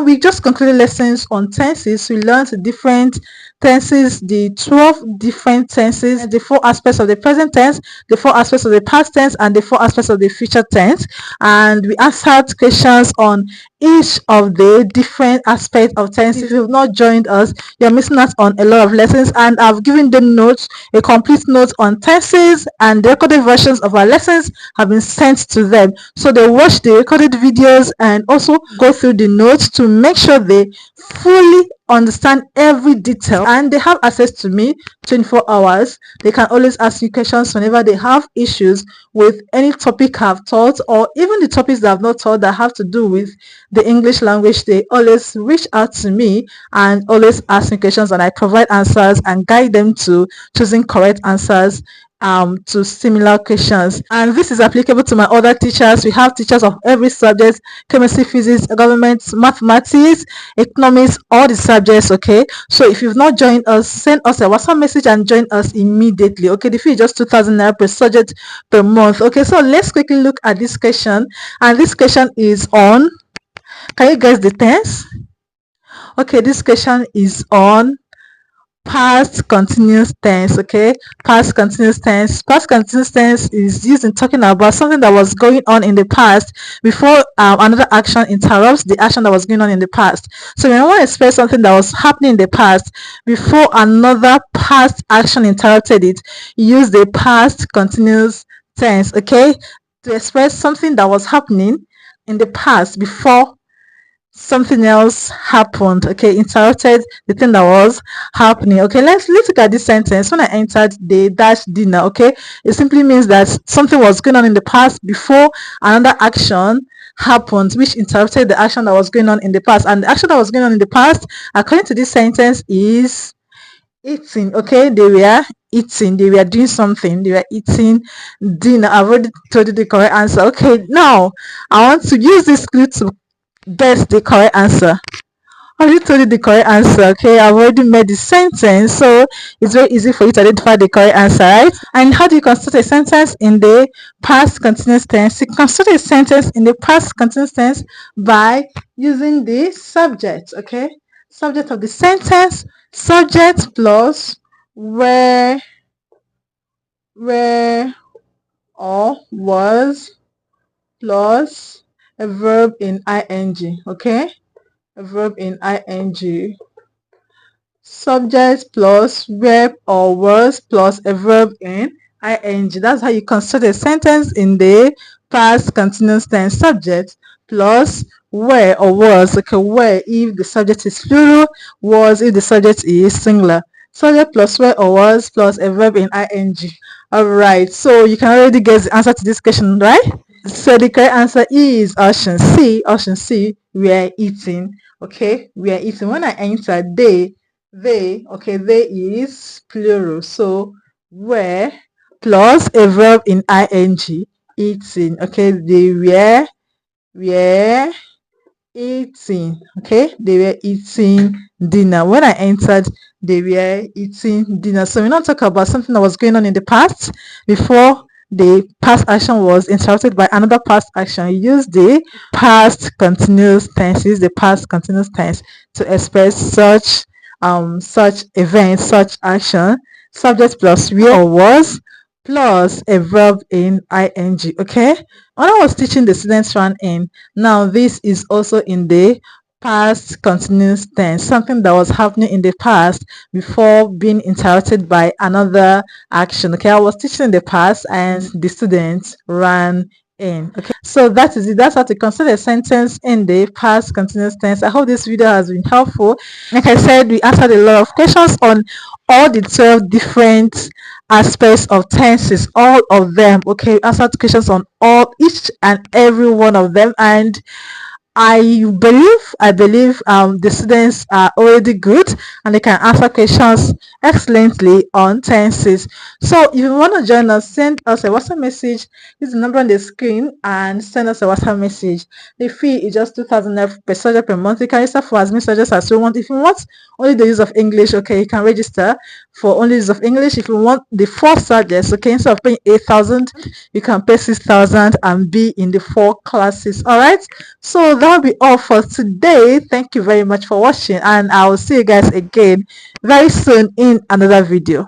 we just concluded lessons on tenses. We learned the different tenses, the 12 different tenses, the 4 aspects of the present tense, the 4 aspects of the past tense, and the 4 aspects of the future tense. And we answered questions on each of the different aspects of tense. If you've not joined us, you're missing out on a lot of lessons, and I've given them notes, a complete note on tenses, and the recorded versions of our lessons have been sent to them, so they watch the recorded videos and also go through the notes to make sure they fully understand every detail, and they have access to me 24 hours. They can always ask me questions whenever they have issues with any topic I've taught, or even the topics that I've not taught that have to do with the English language. They always reach out to me and always ask me questions, and I provide answers and guide them to choosing correct answers to similar questions. And this is applicable to my other teachers. We have teachers of every subject: chemistry, physics, government, mathematics, economics, all the subjects. Okay, so if you've not joined us, send us a WhatsApp message and join us immediately. Okay, the fee is just 2,000 naira per subject per month. Okay, so let's quickly look at this question, and this question is on, can you guess the tense? Okay, this question is on past continuous tense. Okay, past continuous tense. Past continuous tense is used in talking about something that was going on in the past before another action interrupts the action that was going on in the past. So when I want to express something that was happening in the past before another past action interrupted it, use the past continuous tense. Okay, to express something that was happening in the past before something else happened. Okay, interrupted the thing that was happening. Okay, let's look at this sentence. When I entered the dash dinner, okay, it simply means that something was going on in the past before another action happened which interrupted the action that was going on in the past. And the action that was going on in the past, according to this sentence, is eating. Okay, they were eating, they were doing something, they were eating dinner. I've already told you the correct answer. Okay, now I want to use this clue to guess the correct answer. I already told you the correct answer. Okay, I've already made the sentence, so it's very easy for you to identify the correct answer, right? And how do you construct a sentence in the past continuous tense? You construct a sentence in the past continuous tense by using the subject. Okay, subject of the sentence, subject plus where or was plus a verb in ing. Okay, a verb in ing. Subject plus verb or was plus a verb in ing. That's how you construct a sentence in the past continuous tense. Subject plus where or was. Okay, where if the subject is plural, was if the subject is singular. Subject plus where or was plus a verb in ing. All right, so you can already guess the answer to this question, right? So the correct answer is option C. Option C, we are eating. Okay, we are eating. When I enter they, okay, they is plural. So were plus a verb in ing, eating. Okay, they were eating. Okay, they were eating dinner. When I entered, they were eating dinner. So we're not talking about something that was going on in the past before the past action was interrupted by another past action. You use the past continuous tense. Use the past continuous tense to express such event, such action. Subject plus where or was plus a verb in ing. Okay, when I was teaching the students run in, now this is also in the past continuous tense, something that was happening in the past before being interrupted by another action. Okay, I was teaching in the past and the students ran in. Okay, so that is it. That's how to consider a sentence in the past continuous tense. I hope this video has been helpful. Like I said, we answered a lot of questions on all the 12 different aspects of tenses, all of them. Okay, we answered questions on each and every one of them, and I believe the students are already good and they can answer questions excellently on tenses. So if you want to join us, send us a WhatsApp message. Use the number on the screen and send us a WhatsApp message. The fee is just 2,000 per subject per month. You can register for as many subjects as you want. If you want only the use of English, okay, you can register for only use of English. If you want the 4 subjects, okay, instead of paying 8,000, you can pay 6,000 and be in the 4 classes. All right, so that'll be all for today. Thank you very much for watching, and I will see you guys again very soon in another video.